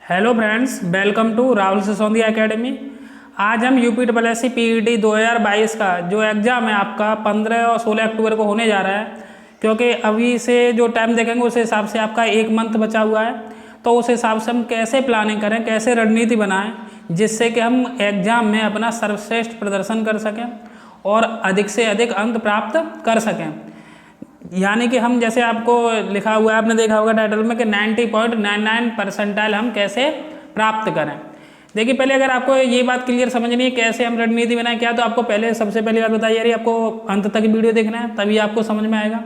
Hello friends, welcome to Rahul Sisodia academy. आज हम UPSC PET 2022 का जो एग्ज़ाम है आपका 15 और 16 अक्टूबर को होने जा रहा है। क्योंकि अभी से जो टाइम देखेंगे उस हिसाब से आपका एक मंथ बचा हुआ है, तो उस हिसाब से हम कैसे प्लानिंग करें, कैसे रणनीति बनाएं जिससे कि हम एग्ज़ाम में अपना सर्वश्रेष्ठ प्रदर्शन कर सकें और अधिक से अधिक अंक प्राप्त कर सकें। यानी कि हम जैसे आपको लिखा हुआ है, आपने देखा होगा टाइटल में कि 90.99 परसेंटाइल हम कैसे प्राप्त करें। देखिए, पहले अगर आपको ये बात क्लियर समझनी है कैसे हम रणनीति बनाएं क्या, तो आपको पहले सबसे पहली बात बताइए यार, आपको अंत तक वीडियो देखना है तभी आपको समझ में आएगा।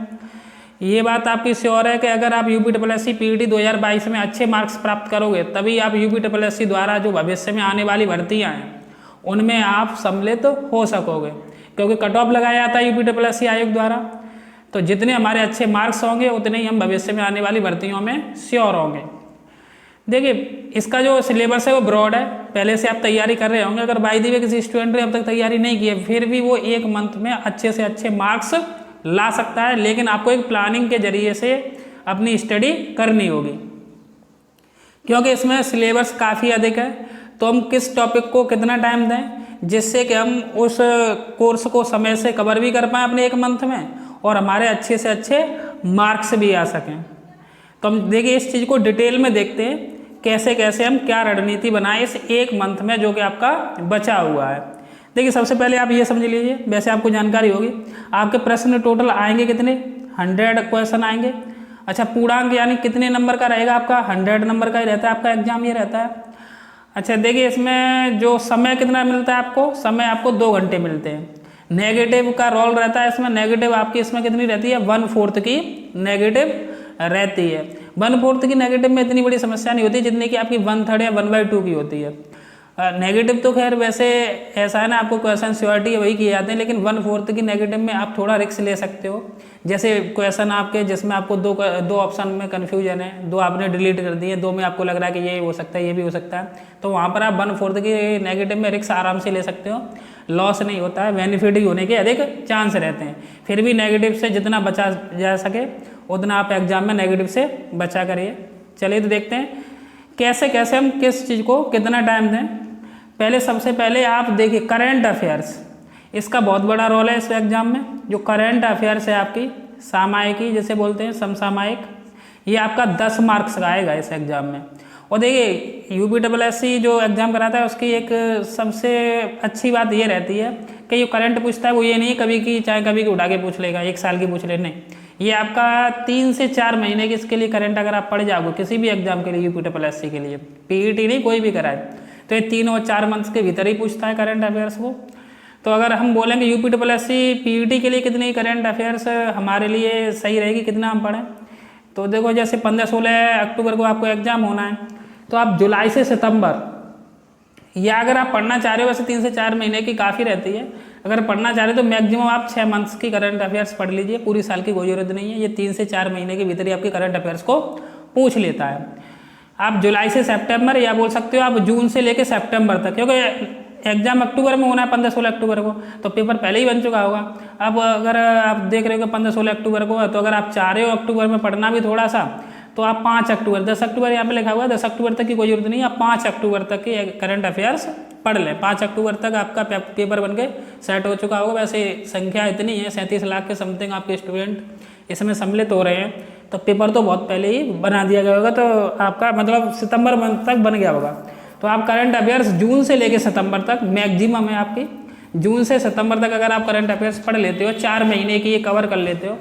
ये बात आपकी श्योर है कि अगर आप यूपीएससी पीईटी 2022 में अच्छे मार्क्स प्राप्त करोगे तभी आप यूपीएससी द्वारा जो भविष्य में आने वाली भर्तियाँ हैं उनमें आप सम्मिलित हो सकोगे। क्योंकि कट ऑफ लगाया जाता है यूपीएससी आयोग द्वारा, तो जितने हमारे अच्छे मार्क्स होंगे उतने ही हम भविष्य में आने वाली भर्तियों में श्योर होंगे। देखिए, इसका जो सिलेबस है वो ब्रॉड है, पहले से आप तैयारी कर रहे होंगे। अगर बाय द वे किसी स्टूडेंट ने अब तक तैयारी नहीं की है फिर भी वो एक मंथ में अच्छे से अच्छे मार्क्स ला सकता है, लेकिन आपको एक प्लानिंग के जरिए से अपनी स्टडी करनी होगी। क्योंकि इसमें सिलेबस काफ़ी अधिक है, तो हम किस टॉपिक को कितना टाइम दें जिससे कि हम उस कोर्स को समय से कवर भी कर पाएँ अपने एक मंथ में और हमारे अच्छे से अच्छे मार्क्स भी आ सकें। तो हम देखिए इस चीज़ को डिटेल में देखते हैं कैसे कैसे हम क्या रणनीति बनाएं इस एक मंथ में जो कि आपका बचा हुआ है। देखिए, सबसे पहले आप ये समझ लीजिए, वैसे आपको जानकारी होगी आपके प्रश्न टोटल आएंगे कितने, 100 क्वेश्चन आएंगे। अच्छा, पूर्णांक यानी कितने नंबर का रहेगा आपका, 100 नंबर का ही रहता है आपका एग्जाम, ये रहता है। अच्छा, देखिए इसमें जो समय कितना मिलता है आपको, समय आपको 2 घंटे मिलते हैं। नेगेटिव का रोल रहता है इसमें, नेगेटिव आपकी इसमें कितनी रहती है, 1/4 की नेगेटिव रहती है। 1/4 की नेगेटिव में इतनी बड़ी समस्या नहीं होती जितनी कि आपकी 1/3 या 1/2 की होती है। नेगेटिव तो खैर वैसे ऐसा है ना, आपको क्वेश्चन श्योरिटी वही किए जाते हैं, लेकिन 1/4 की नेगेटिव में आप थोड़ा रिस्क ले सकते हो। जैसे क्वेश्चन आपके जिसमें आपको दो ऑप्शन में कन्फ्यूजन है, 2 आपने डिलीट कर दिए, 2 में आपको लग रहा है कि ये हो सकता है ये भी हो सकता है, तो वहाँ पर आप 1/4 की नेगेटिव में रिस्क आराम से ले सकते हो, लॉस नहीं होता है, बेनिफिट ही होने के अधिक चांस रहते हैं। फिर भी नेगेटिव से जितना बचा जा सके उतना आप एग्जाम में नेगेटिव से बचा करिए। चलिए तो देखते हैं कैसे कैसे हम किस चीज़ को कितना टाइम दें। पहले सबसे पहले आप देखिए करंट अफेयर्स, इसका बहुत बड़ा रोल है इस एग्जाम में। जो करंट अफेयर्स है आपकी सामायिकी जिसे बोलते हैं, समसामयिक, ये आपका 10 मार्क्स का आएगा इस एग्जाम में। और देखिए यूपीएससी जो एग्ज़ाम कराता है उसकी एक सबसे अच्छी बात ये रहती है कि ये करंट पूछता है वो ये नहीं कभी की चाहे कभी की उठा के पूछ लेगा, 1 साल की पूछ ले, नहीं, ये आपका 3 से 4 महीने की इसके लिए करंट अगर आप पढ़ जाओगे किसी भी एग्जाम के लिए, यूपीएससी के लिए, पीईटी नहीं कोई भी कराए, तो ये 3 और 4 मंथ्स के भीतर ही पूछता है करंट अफेयर्स को। तो अगर हम बोलेंगे यूपीएससी पीईटी के लिए कितनी करंट अफेयर्स हमारे लिए सही रहेगी, कितना हम पढ़ें, तो देखो जैसे 15-16 अक्टूबर को आपको एग्जाम होना है, तो आप जुलाई से सितंबर, या अगर आप पढ़ना चाह रहे हो वैसे 3 से 4 महीने की काफ़ी रहती है, अगर पढ़ना चाह रहे हो तो मैक्सिमम आप 6 मंथ्स की करंट अफेयर्स पढ़ लीजिए, पूरी साल की कोई जरूरत नहीं है। ये 3 से 4 महीने के भीतर ही आपकी करंट अफेयर्स को पूछ लेता है। आप जुलाई से सितंबर या बोल सकते हो आप जून से लेकर सितंबर तक, क्योंकि एग्जाम अक्टूबर में होना है 15-16 अक्टूबर को, तो पेपर पहले ही बन चुका होगा। अब अगर आप देख रहे हो कि 15-16 अक्टूबर को है, तो अगर आप चाह रहे हो अक्टूबर में पढ़ना भी थोड़ा सा, तो आप 5 अक्टूबर 10 अक्टूबर यहाँ पे लिखा हुआ है, 10 अक्टूबर तक की कोई जरूरत नहीं है, आप 5 अक्टूबर तक के करंट अफेयर्स पढ़ लें। 5 अक्टूबर तक आपका पेपर बन के सेट हो चुका होगा। वैसे संख्या इतनी है, 37 लाख के समथिंग आपके स्टूडेंट इसमें सम्मिलित हो रहे हैं, तो पेपर तो बहुत पहले ही बना दिया गया होगा, तो आपका मतलब सितंबर मंथ तक बन गया होगा। तो आप करंट अफेयर्स जून से लेकर सितंबर तक मैक्सिमम है आपकी, जून से सितंबर तक अगर आप करंट अफेयर्स पढ़ लेते हो, 4 महीने की ये कवर कर लेते हो,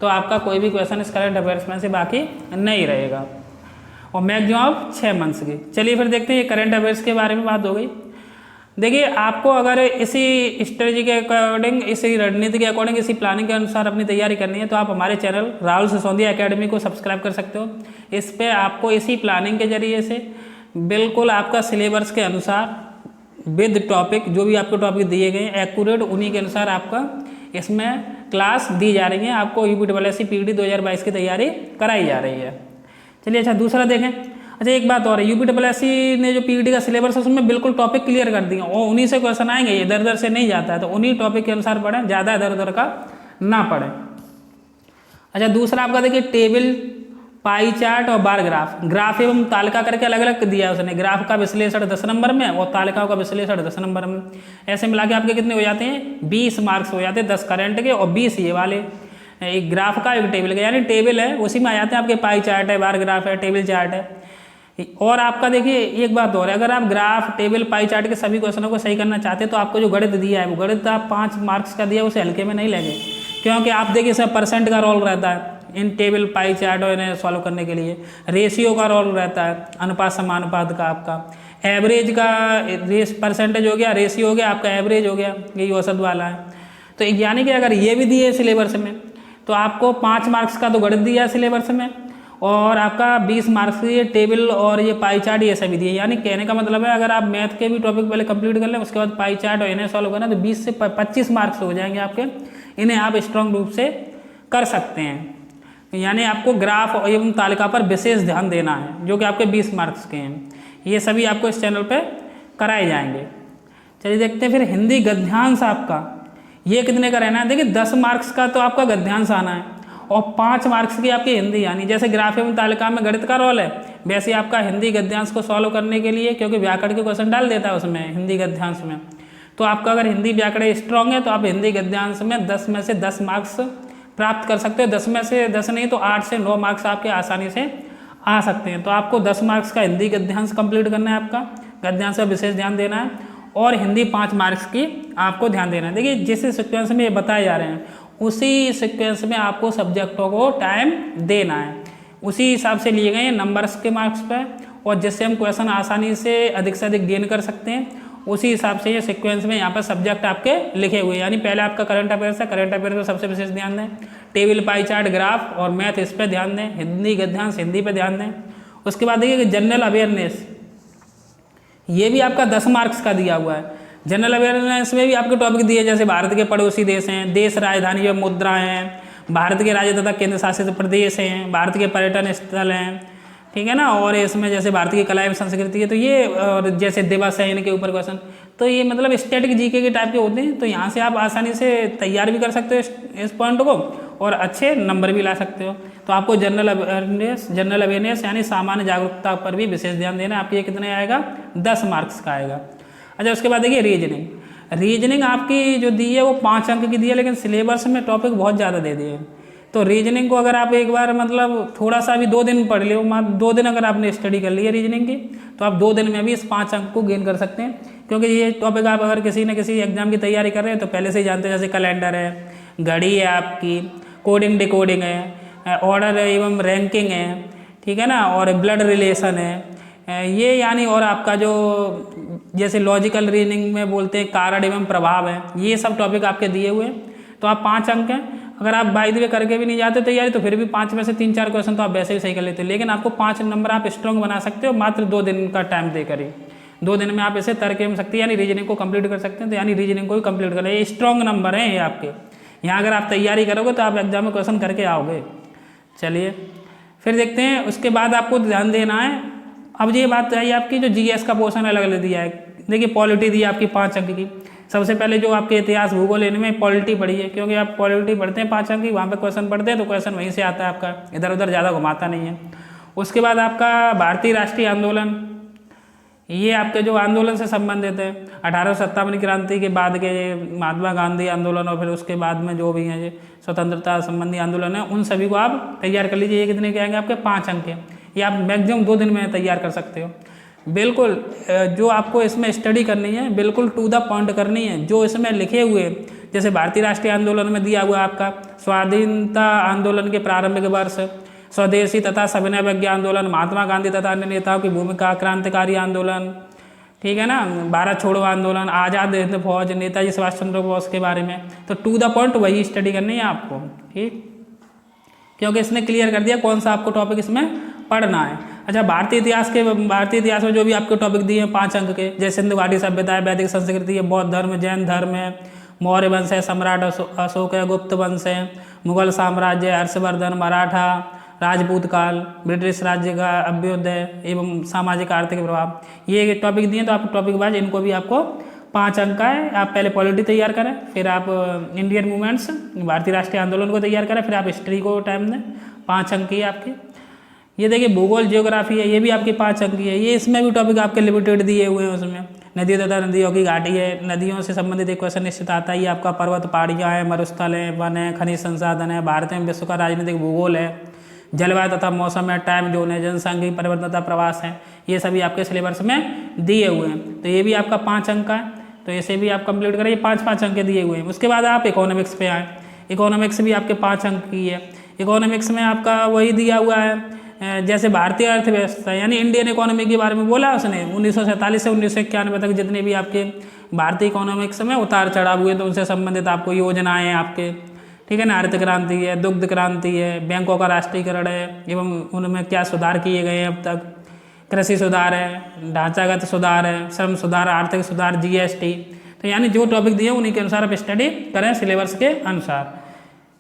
तो आपका कोई भी क्वेश्चन इस करंट अफेयर्स में से बाकी नहीं रहेगा, और मैक्सिमम आप 6 मंथ्स की। चलिए फिर देखते हैं ये करंट अफेयर्स के बारे में बात हो गई। देखिए, आपको अगर इसी स्ट्रेटजी के अकॉर्डिंग, इसी रणनीति के अकॉर्डिंग, इसी प्लानिंग के अनुसार अपनी तैयारी करनी है, तो आप हमारे चैनल राहुल सिसोदिया एकेडमी को सब्सक्राइब कर सकते हो। इस पर आपको इसी प्लानिंग के जरिए से बिल्कुल आपका सिलेबस के अनुसार विद टॉपिक, जो भी आपको टॉपिक दिए गए हैं एक्यूरेट, उन्हीं के अनुसार आपका इसमें क्लास दी जा रही है। आपको यूपीएससी पीईटी 2022 की तैयारी कराई जा रही है। चलिए, अच्छा दूसरा देखें। अच्छा, एक बात और है, यूपीएससी ने जो पीईटी का सिलेबस है उसमें बिल्कुल टॉपिक क्लियर कर दिए और उन्हीं से क्वेश्चन आएंगे, इधर उधर से नहीं जाता है, तो उन्हीं टॉपिक के अनुसार पढ़ें, ज़्यादा इधर उधर का ना पढ़ें। अच्छा, दूसरा आपका देखिए टेबल पाई चार्ट और बार ग्राफ, ग्राफ एवं तालिका करके अलग अलग दिया है उसने। ग्राफ का विश्लेषण 10 नंबर में और तालिकाओं का विश्लेषण 10 नंबर में। ऐसे मिला के आपके कितने हो जाते हैं, 20 मार्क्स हो जाते हैं, 10 करंट के और 20 ये वाले, एक ग्राफ का एक टेबल का, यानी टेबल है उसी में आ जाते हैं आपके पाई चार्ट है, बार ग्राफ है, टेबल चार्ट है। और आपका देखिए एक बात और है, अगर आप ग्राफ टेबल पाई चार्ट के सभी क्वेश्चनों को सही करना चाहते हैं तो आपको जो गणित दिया है वो गणित आप 5 मार्क्स का दिया उसे हल्के में नहीं लेंगे, क्योंकि आप देखिए इसमें परसेंट का रोल रहता है इन टेबल पाई चार्ट और इन्हें सॉल्व करने के लिए, रेशियो का रोल रहता है, अनुपात समानुपात का, आपका एवरेज का परसेंटेज हो गया, रेशियो हो गया, आपका एवरेज हो गया, यही औसत वाला है। तो यानी कि अगर ये भी दिए सिलेबस में तो आपको 5 मार्क्स का तो गणित दिया है सिलेबस में और आपका 20 मार्क्स ये टेबल और ये पाई चार्ट ये सभी दिए। यानी कहने का मतलब है अगर आप मैथ के भी टॉपिक पहले कंप्लीट कर लें उसके बाद पाई चार्ट और इन्हें सॉल्व करना तो 20 से 25 मार्क्स हो जाएंगे आपके, इन्हें आप स्ट्रॉन्ग रूप से कर सकते हैं। यानी आपको ग्राफ एवं तालिका पर विशेष ध्यान देना है जो कि आपके 20 मार्क्स के हैं, ये सभी आपको इस चैनल पे कराए जाएंगे। चलिए देखते हैं फिर हिंदी गद्यांश आपका ये कितने का रहना है। देखिए 10 मार्क्स का तो आपका गद्यांश आना है और 5 मार्क्स की आपकी हिंदी आनी। जैसे ग्राफ एवं तालिका में गणित का रोल है वैसे आपका हिंदी गद्यांश को सॉल्व करने के लिए, क्योंकि व्याकरण के क्वेश्चन डाल देता है उसमें हिंदी गद्यांश में, तो आपका अगर हिंदी व्याकरण स्ट्रॉन्ग है तो आप हिंदी गद्यांश में 10 में से 10 मार्क्स प्राप्त कर सकते हो। 10 में से 10 नहीं तो 8 से 9 मार्क्स आपके आसानी से आ सकते हैं। तो आपको 10 मार्क्स का हिंदी गद्यांश कंप्लीट करना है, आपका गद्यांश पर विशेष ध्यान देना है और हिंदी 5 मार्क्स की आपको ध्यान देना है। देखिए जिस सिक्वेंस में ये बताए जा रहे हैं उसी सिक्वेंस में आपको सब्जेक्टों को टाइम देना है, उसी हिसाब से लिए गए हैं नंबर्स के मार्क्स पर, और जिससे हम क्वेश्चन आसानी से अधिक गेन कर सकते हैं उसी हिसाब से ये सीक्वेंस में यहाँ पर सब्जेक्ट आपके लिखे हुए हैं। यानी पहले आपका करंट अफेयर्स है, करंट अफेयर्स पर सबसे विशेष ध्यान दें, टेबल पाई चार्ट ग्राफ और मैथ इस पर ध्यान दें, हिंदी गद्यांश हिंदी पर ध्यान दें। उसके बाद देखिए कि जनरल अवेयरनेस ये भी आपका 10 मार्क्स का दिया हुआ है। जनरल अवेयरनेस में भी आपके टॉपिक दिए जैसे भारत के पड़ोसी देश हैं, देश राजधानी व मुद्रा हैं, भारत के राज्य तथा केंद्र शासित प्रदेश हैं, भारत के पर्यटन स्थल हैं, ठीक है ना, और इसमें जैसे भारत की कला एवं संस्कृति है तो ये, और जैसे दिवस है इनके ऊपर क्वेश्चन, तो ये मतलब स्टैटिक जीके के टाइप के होते हैं। तो यहाँ से आप आसानी से तैयार भी कर सकते हो इस पॉइंट को और अच्छे नंबर भी ला सकते हो। तो आपको जनरल अवेयरनेस यानी सामान्य जागरूकता पर भी विशेष ध्यान देना है। आपके ये कितने आएगा, 10 मार्क्स का आएगा। अच्छा उसके बाद देखिए रीजनिंग आपकी जो दी है वो 5 अंक की दी है, लेकिन सिलेबस में टॉपिक बहुत ज़्यादा दे दिए। तो रीजनिंग को अगर आप एक बार मतलब थोड़ा सा भी 2 दिन पढ़ लो, 2 दिन अगर आपने स्टडी कर ली है रीजनिंग की तो आप 2 दिन में भी इस 5 अंक को गेन कर सकते हैं, क्योंकि ये टॉपिक आप अगर किसी न किसी एग्जाम की तैयारी कर रहे हैं तो पहले से ही जानते हैं। जैसे कैलेंडर है, घड़ी है आपकी, कोडिंग डिकोडिंग है, ऑर्डर एवं रैंकिंग है, ठीक है ना, और ब्लड रिलेशन है ये, यानी और आपका जो जैसे लॉजिकल रीजनिंग में बोलते हैं कारण एवं प्रभाव है, ये सब टॉपिक आपके दिए हुए हैं। तो आप 5 अंक हैं। अगर आप बाय द वे करके भी नहीं जाते तैयारी तो फिर भी 5 में से 3-4 क्वेश्चन तो आप वैसे भी सही कर लेते हो, लेकिन आपको 5 नंबर आप स्ट्रॉन्ग बना सकते हो मात्र 2 दिन का टाइम देकर ही। 2 दिन में आप इसे तर्क एवं शक्ति यानी रीजनिंग को कंप्लीट कर सकते हैं। तो यानी रीजनिंग को भी कंप्लीट कर ले, ये स्ट्रॉन्ग नंबर हैं ये आपके। यहाँ अगर आप तैयारी करोगे तो आप एग्जाम में क्वेश्चन करके आओगे। चलिए फिर देखते हैं, उसके बाद आपको ध्यान देना है। अब ये बात आई आपकी जो जीएस का पोर्शन अलग अलग दिया है। देखिए पॉलिटी दी आपकी 5 अंक की। सबसे पहले जो आपके इतिहास भूगोल इनमें पॉलिटी पढ़ी है, क्योंकि आप पॉलिटी पढ़ते हैं 5 अंक की, वहाँ पे क्वेश्चन पढ़ते हैं तो क्वेश्चन वहीं से आता है आपका, इधर उधर ज़्यादा घुमाता नहीं है। उसके बाद आपका भारतीय राष्ट्रीय आंदोलन, ये आपके जो आंदोलन से संबंधित है, 1857 क्रांति के बाद के महात्मा गांधी आंदोलन और फिर उसके बाद में जो भी हैं ये स्वतंत्रता संबंधी आंदोलन है, उन सभी को आप तैयार कर लीजिए। ये कितने के आएंगे आपके, 5 अंक के। ये आप मैक्सिमम 2 दिन में तैयार कर सकते हो। बिल्कुल जो आपको इसमें स्टडी करनी है बिल्कुल टू द पॉइंट करनी है, जो इसमें लिखे हुए जैसे भारतीय राष्ट्रीय आंदोलन में दिया हुआ आपका स्वाधीनता आंदोलन के प्रारंभिक वर्ष, स्वदेशी तथा सविनय विज्ञान आंदोलन, महात्मा गांधी तथा अन्य नेताओं की भूमिका, क्रांतिकारी आंदोलन, ठीक है ना, भारत छोड़ो आंदोलन, आज़ाद हिंद फौज, नेताजी सुभाष चंद्र बोस के बारे में, तो टू द पॉइंट वही स्टडी करनी है आपको, ठीक, क्योंकि इसने क्लियर कर दिया कौन सा आपको टॉपिक इसमें पढ़ना है। अच्छा भारतीय इतिहास में जो भी आपके टॉपिक दिए हैं 5 अंक के, जैसे सिंधु घाटी सभ्यता है, वैदिक संस्कृति है, बौद्ध धर्म, जैन धर्म है, मौर्य वंश है, सम्राट अशोक है, गुप्त वंश है, मुगल साम्राज्य, हर्षवर्धन, मराठा, राजपूत काल, ब्रिटिश राज्य का अभ्युदय एवं सामाजिक आर्थिक प्रभाव, ये टॉपिक दिए। तो आप टॉपिक वाइज इनको भी आपको 5 अंक का है। आप पहले पॉलिटी तैयार करें, फिर आप इंडियन मूवमेंट्स भारतीय राष्ट्रीय आंदोलन को तैयार करें, फिर आप हिस्ट्री को टाइम दें, 5 अंक की आपकी। ये देखिए भूगोल ज्योग्राफी है, ये भी आपकी 5 अंक की है। ये इसमें भी टॉपिक आपके लिमिटेड दिए हुए हैं। उसमें नदी तथा नदियों की घाटी है, नदियों से संबंधित एक क्वेश्चन निश्चित आता है। ये आपका पर्वत पहाड़ियाँ हैं, मरुस्थल है, वन है, खनिज संसाधन है, भारत में विश्व का राजनीतिक भूगोल है, जलवायु तथा मौसम है, टाइम जोन है, जनसांख्यिक परिवर्तन तथा प्रवास है। ये सभी आपके सिलेबस में दिए हुए हैं। तो ये भी आपका 5 अंक का है, तो इसे भी आप कंप्लीट करें। 5-5 अंक के दिए हुए हैं। उसके बाद आप इकोनॉमिक्स पे आए। इकोनॉमिक्स भी आपके 5 अंक की है। इकोनॉमिक्स में आपका वही दिया हुआ है जैसे भारतीय अर्थव्यवस्था यानी इंडियन इकोनॉमी के बारे में बोला उसने। 1947 से 1991 तक जितने भी आपके भारतीय इकोनॉमिक्स में उतार चढ़ाव हुए तो उनसे संबंधित आपको योजनाएं हैं आपके, ठीक है ना। हरित क्रांति है, दुग्ध क्रांति है, बैंकों का राष्ट्रीयकरण है एवं उनमें क्या सुधार किए गए हैं अब तक, कृषि सुधार है, ढांचागत सुधार है, श्रम सुधार, आर्थिक सुधार, जीएसटी। तो यानी जो टॉपिक दिए उन्हीं के अनुसार आप स्टडी करें सिलेबस के अनुसार।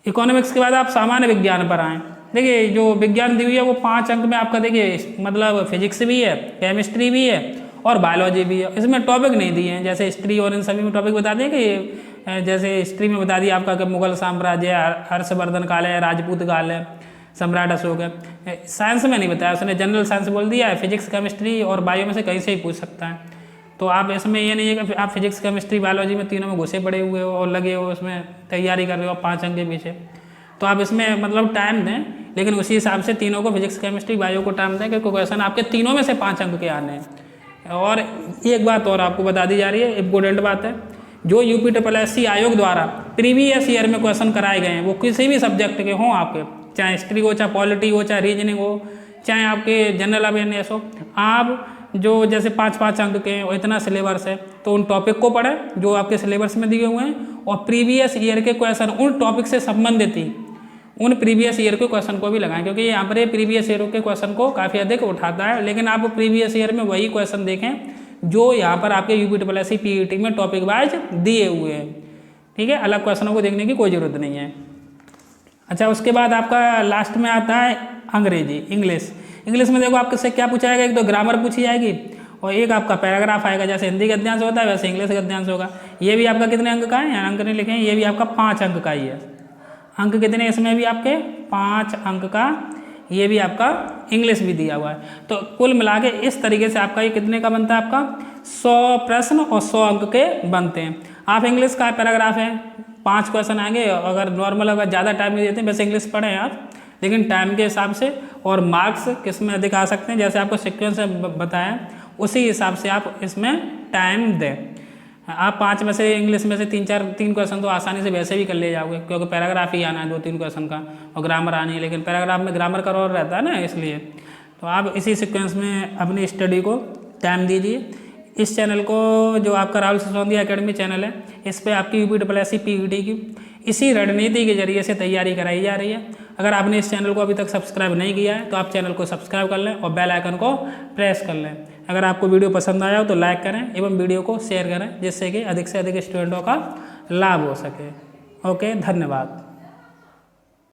इकोनॉमिक्स के बाद आप सामान्य विज्ञान पर आएँ। देखिए जो विज्ञान दी हुई है वो 5 अंक में आपका देखिए मतलब फिजिक्स भी है, केमिस्ट्री भी है और बायोलॉजी भी है। इसमें टॉपिक नहीं दिए हैं, जैसे हिस्ट्री और इन सभी में टॉपिक बता दें कि जैसे हिस्ट्री में बता दिया आपका कि मुगल साम्राज्य, हर्षवर्धन काल है, राजपूत काल है, सम्राट अशोक है। साइंस में नहीं बताया उसने, जनरल साइंस बोल दिया है। फिजिक्स केमिस्ट्री और बायो में से कहीं से ही पूछ सकता है। तो आप इसमें ये नहीं है कि आप फिजिक्स केमिस्ट्री बायोलॉजी में तीनों में घुसे पड़े हुए हो और लगे हो उसमें तैयारी कर रहे हो 5 अंक के पीछे। तो आप इसमें मतलब टाइम दें, लेकिन उसी हिसाब से तीनों को फिजिक्स केमिस्ट्री बायो को टाइम दें क्योंकि क्वेश्चन आपके तीनों में से 5 अंक के आने हैं। और एक बात और आपको बता दी जा रही है, इम्पोर्टेंट बात है, जो UPSSC आयोग द्वारा प्रीवियस ईयर में क्वेश्चन कराए गए हैं वो किसी भी सब्जेक्ट के हों आपके, चाहे हिस्ट्री हो, चाहे पॉलिटी हो, चाहे रीजनिंग हो, चाहे आपके जनरल अवेयरनेस हो, आप जो जैसे 5-5 अंक के और इतना सिलेबस है तो उन टॉपिक को पढ़ें जो आपके सिलेबस में दिए हुए हैं और प्रीवियस ईयर के क्वेश्चन उन टॉपिक से संबंधित ही उन प्रीवियस ईयर के क्वेश्चन को भी लगाएं क्योंकि यहाँ पर प्रीवियस ईयर के क्वेश्चन को काफ़ी अधिक उठाता है। लेकिन आप प्रीवियस ईयर में वही क्वेश्चन देखें जो यहाँ पर आपके UPSSC PET में टॉपिक वाइज दिए हुए हैं, ठीक है। अलग क्वेश्चनों को देखने की कोई ज़रूरत नहीं है। अच्छा, उसके बाद आपका लास्ट में आता है अंग्रेजी, इंग्लिश। इंग्लिश में देखो आपके से क्या पूछा जाएगा, एक तो ग्रामर पूछी जाएगी और एक आपका पैराग्राफ आएगा। जैसे हिंदी गद्यांश होता है वैसे इंग्लिश गद्यांश होगा। ये भी आपका कितने अंक का है, यहाँ अंक नहीं लिखे हैं, ये भी आपका 5 अंक का ही है। अंक कितने इसमें भी आपके 5 अंक का, ये भी आपका इंग्लिश भी दिया हुआ है। तो कुल मिला के इस तरीके से आपका ये कितने का बनता है, आपका 100 प्रश्न और 100 अंक के बनते हैं। आप इंग्लिश का पैराग्राफ है 5 क्वेश्चन आएंगे, अगर नॉर्मल अगर ज़्यादा टाइम नहीं देते वैसे इंग्लिश पढ़ें आप, लेकिन टाइम के हिसाब से और मार्क्स किस में अधिक आ सकते हैं जैसे आपको सीक्वेंस बताया उसी हिसाब से आप इसमें टाइम दें। आप 5 में से इंग्लिश में से 3 क्वेश्चन तो आसानी से वैसे भी कर ले जाओगे क्योंकि पैराग्राफ ही आना है 2-3 क्वेश्चन का और ग्रामर आनी है, लेकिन पैराग्राफ में ग्रामर का रोल रहता है ना, इसलिए तो आप इसी सीक्वेंस में अपनी स्टडी को टाइम दीजिए। इस चैनल को जो आपका राहुल सिसोदिया एकेडमी चैनल है, इस पर आपकी UPSSC PET की इसी रणनीति के जरिए से तैयारी कराई जा रही है। अगर आपने इस चैनल को अभी तक सब्सक्राइब नहीं किया है तो आप चैनल को सब्सक्राइब कर लें और बेल आइकन को प्रेस कर लें। अगर आपको वीडियो पसंद आया हो तो लाइक करें एवं वीडियो को शेयर करें जिससे कि अधिक से अधिक स्टूडेंटों का लाभ हो सके। ओके, धन्यवाद।